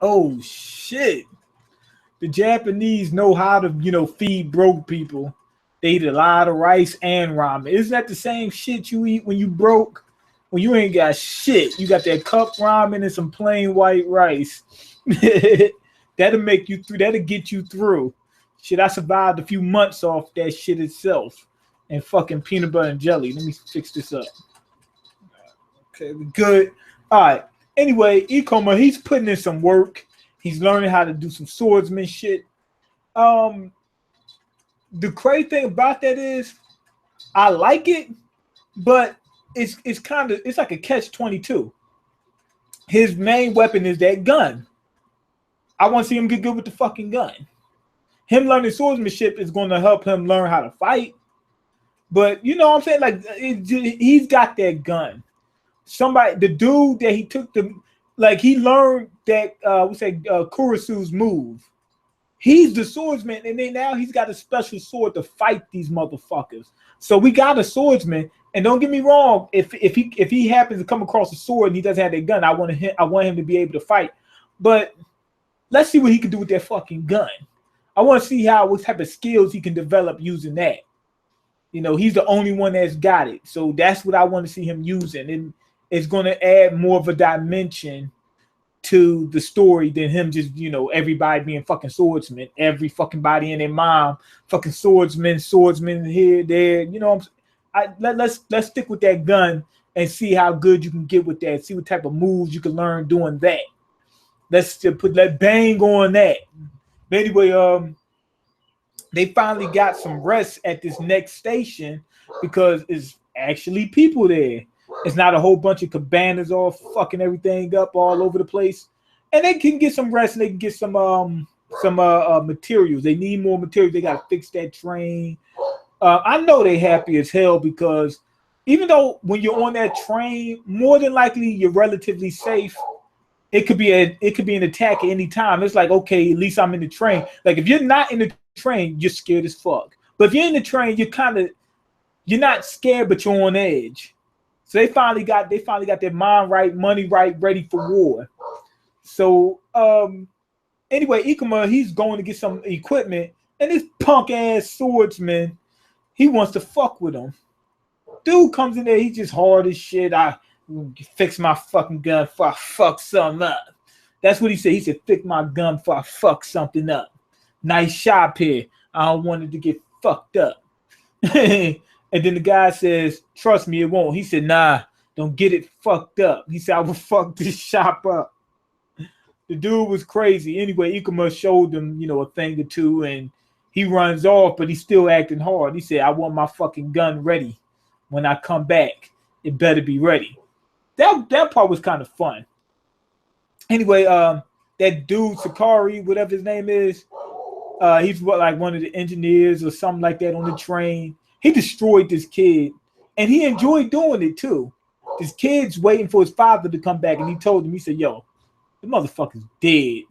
Oh shit. The Japanese know how to, feed broke people. They eat a lot of rice and ramen. Isn't that the same shit you eat when you broke? When you ain't got shit, you got that cup ramen and some plain white rice. That'll make you through. That'll get you through. Shit, I survived a few months off that shit itself. And fucking peanut butter and jelly. Let me fix this up. Okay, we good. All right. Anyway, Ikoma, he's putting in some work. He's learning how to do some swordsman shit. The crazy thing about that is, I like it, but it's like a catch-22. His main weapon is that gun. I want to see him get good with the fucking gun. Him learning swordsmanship is going to help him learn how to fight. But you know what I'm saying? Like he's got that gun. The dude that he took he learned that Kurasu's move. He's the swordsman, and then now he's got a special sword to fight these motherfuckers. So we got a swordsman, and don't get me wrong, if he happens to come across a sword and he doesn't have that gun, I want him to be able to fight. But let's see what he can do with that fucking gun. I want to see what type of skills he can develop using that. He's the only one that's got it. So that's what I want to see him using. And it's going to add more of a dimension to the story than him just, everybody being fucking swordsmen. Every fucking body and their mom, fucking swordsmen here, there. Let's stick with that gun and see how good you can get with that. See what type of moves you can learn doing that. Let's just put that bang on that. But anyway, they finally got some rest at this next station because it's actually people there. It's not a whole bunch of cabanas all fucking everything up all over the place. And they can get some rest and they can get some materials. They need more materials. They got to fix that train. I know they happy as hell because even though when you're on that train, more than likely you're relatively safe. It could be an attack at any time. It's like, okay, at least I'm in the train. Like if you're not in the train, you're scared as fuck. But if you're in the train, you're not scared, but you're on edge. So they finally got their mind right, money right, ready for war. So anyway, Ikuma, he's going to get some equipment, and this punk ass swordsman, he wants to fuck with him. Dude comes in there, he's just hard as shit. I fix my fucking gun before I fuck something up. That's what he said. He said, fix my gun before I fuck something up. Nice shop here. I don't want it to get fucked up. And then the guy says, trust me, it won't. He said, nah, don't get it fucked up. He said, I will fuck this shop up. The dude was crazy. Anyway, Ikuma showed him, a thing or two, and he runs off, but he's still acting hard. He said, I want my fucking gun ready. When I come back, it better be ready. That part was kind of fun. Anyway, that dude, Sakari, whatever his name is, he's like one of the engineers or something like that on the train. He destroyed this kid, and he enjoyed doing it too. This kid's waiting for his father to come back, and he told him, he said, yo, the motherfucker's dead.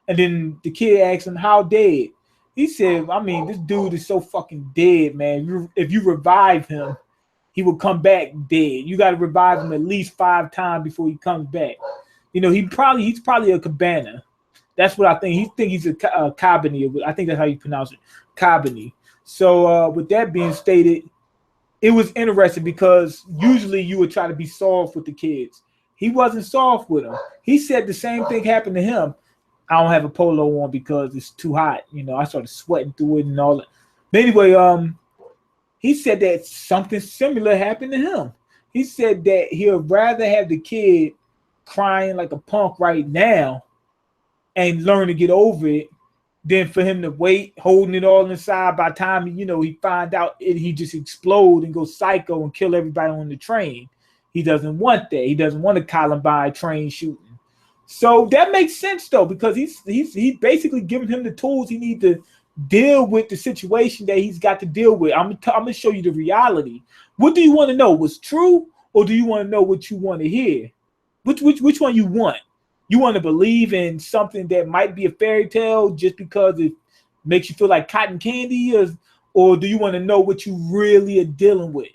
And then the kid asked him, how dead? He said, I mean, this dude is so fucking dead, man. If you revive him, he will come back dead. You got to revive him at least 5 times before he comes back. He's probably a cabana. That's what I think. He's a Kabaneri. I think that's how you pronounce it, Kabaneri. So with that being stated, it was interesting because usually you would try to be soft with the kids. He wasn't soft with them. He said the same thing happened to him. I don't have a polo on because it's too hot. I started sweating through it and all that. But anyway, he said that something similar happened to him. He said that he would rather have the kid crying like a punk right now and learn to get over it than for him to wait, holding it all inside. By the time he find out he just explode and go psycho and kill everybody on the train. He doesn't want that. He doesn't want a Columbine train shooting. So that makes sense though, because he's basically giving him the tools he needs to deal with the situation that he's got to deal with. I'm gonna show you the reality. What do you want to know? What's true, or do you want to know what you want to hear? Which one you want? You want to believe in something that might be a fairy tale just because it makes you feel like cotton candy, or do you want to know what you really are dealing with?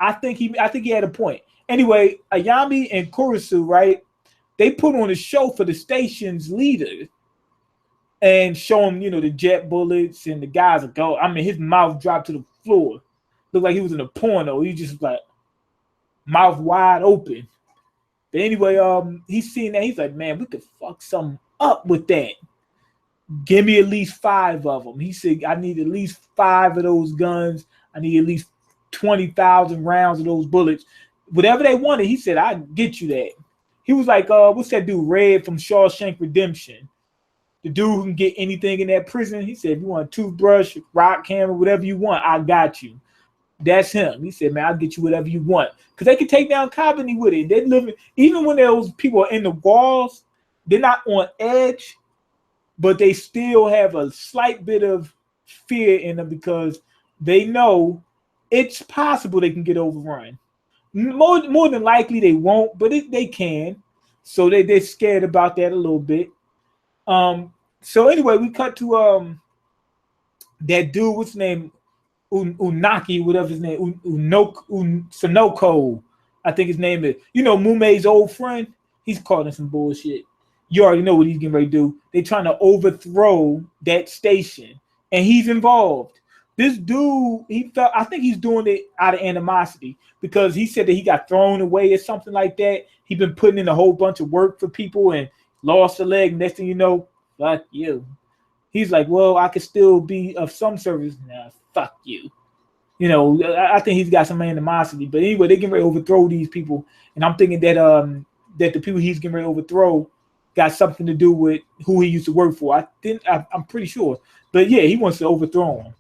I think he had a point. Anyway, Ayami and Kurisu, right? they put on a show for the station's leader and show him, the jet bullets, and the guys are go. I mean, his mouth dropped to the floor. Looked like he was in a porno. He just like mouth wide open. But anyway, he's seeing that. He's like, man, we could fuck something up with that. Give me at least 5 of them. He said, I need at least 5 of those guns. I need at least 20,000 rounds of those bullets. Whatever they wanted, he said, I get you that. He was like, what's that dude, Red from Shawshank Redemption? The dude who can get anything in that prison. He said, if you want a toothbrush, rock hammer, whatever you want, I got you. That's him. He said, man, I'll get you whatever you want. Because they can take down Kabaneri with it. They're living, even when those people are in the walls, they're not on edge, but they still have a slight bit of fear in them because they know it's possible they can get overrun. More than likely they won't, but they can. So they're scared about that a little bit. So anyway, we cut to that dude, what's his name? Unaki, whatever his name, Sonoko, I think his name is. Mumei's old friend, he's caught in some bullshit. You already know what he's getting ready to do. They're trying to overthrow that station, and he's involved. This dude, I think he's doing it out of animosity because he said that he got thrown away or something like that. He's been putting in a whole bunch of work for people and lost a leg. Next thing you know, fuck you. He's like, well, I could still be of some service. Nah, fuck you. I think he's got some animosity. But anyway, they're getting ready to overthrow these people. And I'm thinking that that the people he's getting ready to overthrow got something to do with who he used to work for. I'm pretty sure. But yeah, he wants to overthrow him.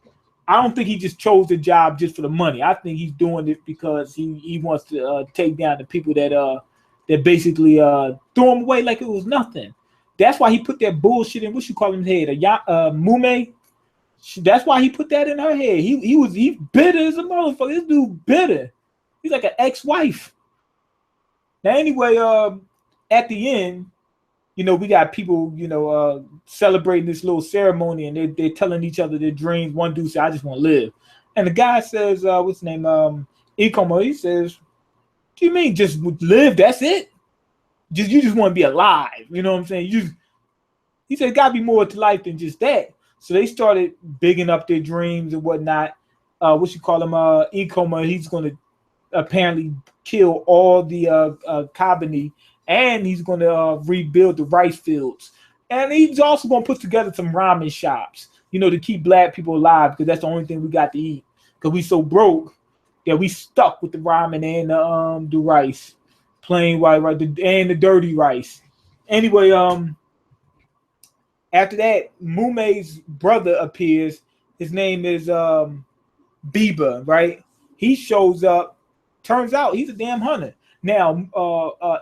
I don't think he just chose the job just for the money. I think he's doing it because he wants to take down the people that basically threw him away like it was nothing. That's why he put that bullshit in, what you call him, head, Mume. That's why he put that in her head. He bitter as a motherfucker. This dude bitter. He's like an ex-wife. Now anyway, at the end, we got people, celebrating this little ceremony, and they're telling each other their dreams. One dude said, I just want to live. And the guy says, what's his name? Ikomo, he says, what do you mean just live? That's it? You just want to be alive. You know what I'm saying? He said, gotta be more to life than just that. So they started bigging up their dreams and whatnot. What you call him? Ikoma, he's going to apparently kill all the Kabaneri, and he's going to rebuild the rice fields. And he's also going to put together some ramen shops, to keep black people alive, because that's the only thing we got to eat. Because we so broke that we stuck with the ramen and the rice, plain white rice, and the dirty rice. Anyway, after that, Mumei's brother appears. His name is Biba, right? He shows up. Turns out he's a damn hunter. Now,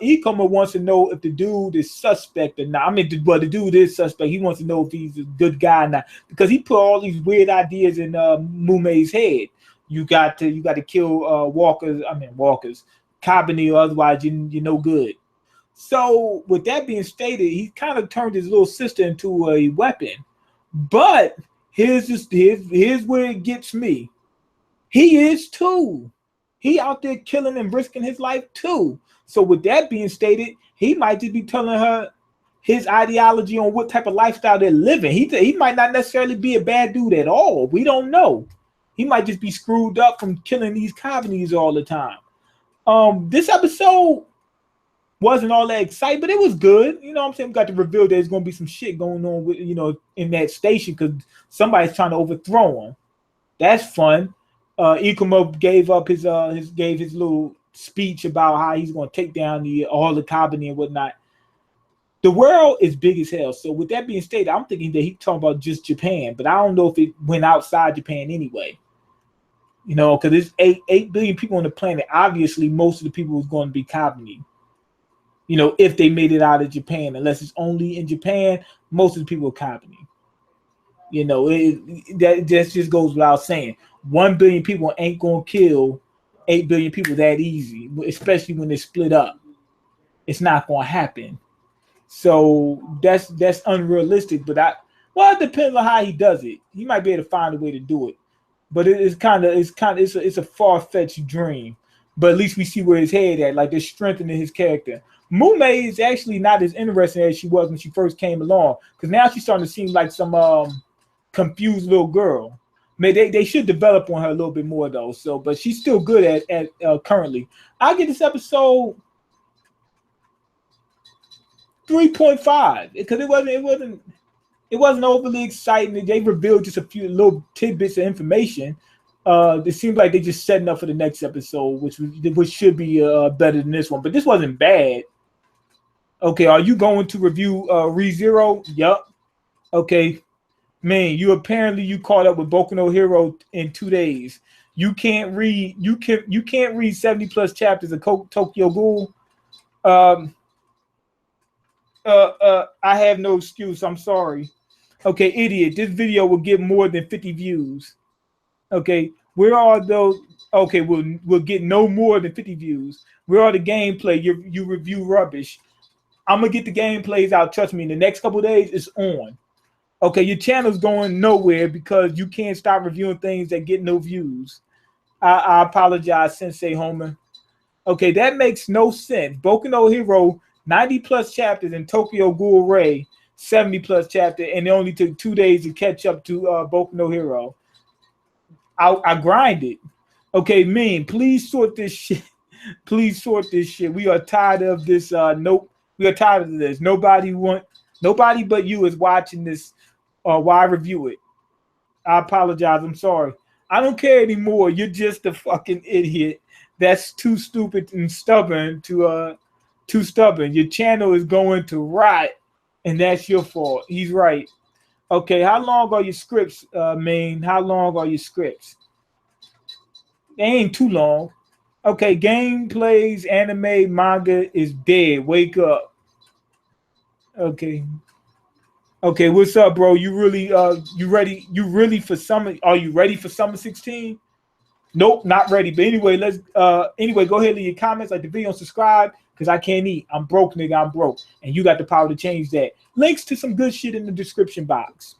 Ikoma wants to know if the dude is suspect or not. I mean, the dude is suspect. He wants to know if he's a good guy or not, because he put all these weird ideas in Mumei's head. You got to kill walkers, Kabaneri, or otherwise you're no good. So with that being stated, he kind of turned his little sister into a weapon. But here's where it gets me. He is too. He out there killing and risking his life too. So with that being stated, he might just be telling her his ideology on what type of lifestyle they're living. He might not necessarily be a bad dude at all. We don't know. He might just be screwed up from killing these Kabaneris all the time. This episode wasn't all that exciting, but it was good. You know what I'm saying? We got to reveal there's going to be some shit going on with, in that station, because somebody's trying to overthrow him. That's fun. Ikumo gave his little speech about how he's going to take down all the Kabaneri and whatnot. The world is big as hell. So with that being stated, I'm thinking that he's talking about just Japan, but I don't know if it went outside Japan anyway. Because there's 8 billion people on the planet. Obviously, most of the people is going to be Kabaneri. If they made it out of Japan, unless it's only in Japan, most of the people are Kabaneri. That just goes without saying. 1 billion people ain't gonna kill 8 billion people that easy, especially when they're split up. It's not gonna happen. So that's unrealistic. But it depends on how he does it. He might be able to find a way to do it. But it's a far-fetched dream. but at least we see where his head at. Like they're strengthening his character. Mume is actually not as interesting as she was when she first came along, because now she's starting to seem like some confused little girl. Maybe they should develop on her a little bit more though. So, but she's still good at currently. I get this episode 3.5 because it wasn't overly exciting. They revealed just a few little tidbits of information. It seems like they're just setting up for the next episode, which should be better than this one. But this wasn't bad. Okay, are you going to review ReZero? Yup. Okay, man, you caught up with Boku no Hero in 2 days. You can't read 70 plus chapters of Tokyo Ghoul. I have no excuse. I'm sorry. Okay, idiot. This video will get more than 50 views. Okay, where are those? Okay, we'll get no more than 50 views. Where are the gameplay? You review rubbish. I'm gonna get the gameplays out. Trust me. In the next couple of days, it's on. Okay, your channel's going nowhere because you can't stop reviewing things that get no views. I apologize, Sensei Homer. Okay, that makes no sense. Boku no Hero, 90 plus chapters, and Tokyo Ghoul Ray, 70 plus chapter, and it only took 2 days to catch up to Boku no Hero. I grinded. Okay, Mean, please sort this shit. Please sort this shit. We are tired of this. Nope. We are tired of this. Nobody but you is watching this. Why review it? I apologize. I'm sorry. I don't care anymore. You're just a fucking idiot. That's too stupid and stubborn too stubborn. Your channel is going to rot, and that's your fault. He's right. Okay, how long are your scripts, Main? How long are your scripts? They ain't too long. Okay, gameplays, anime, manga is dead. Wake up. Okay. Okay, what's up, bro? You really you ready? You really for summer? Are you ready for summer 16? Nope, not ready. But anyway, let's anyway, go ahead and leave your comments, like the video, and subscribe, because I can't eat. I'm broke, nigga. I'm broke. And you got the power to change that. Links to some good shit in the description box.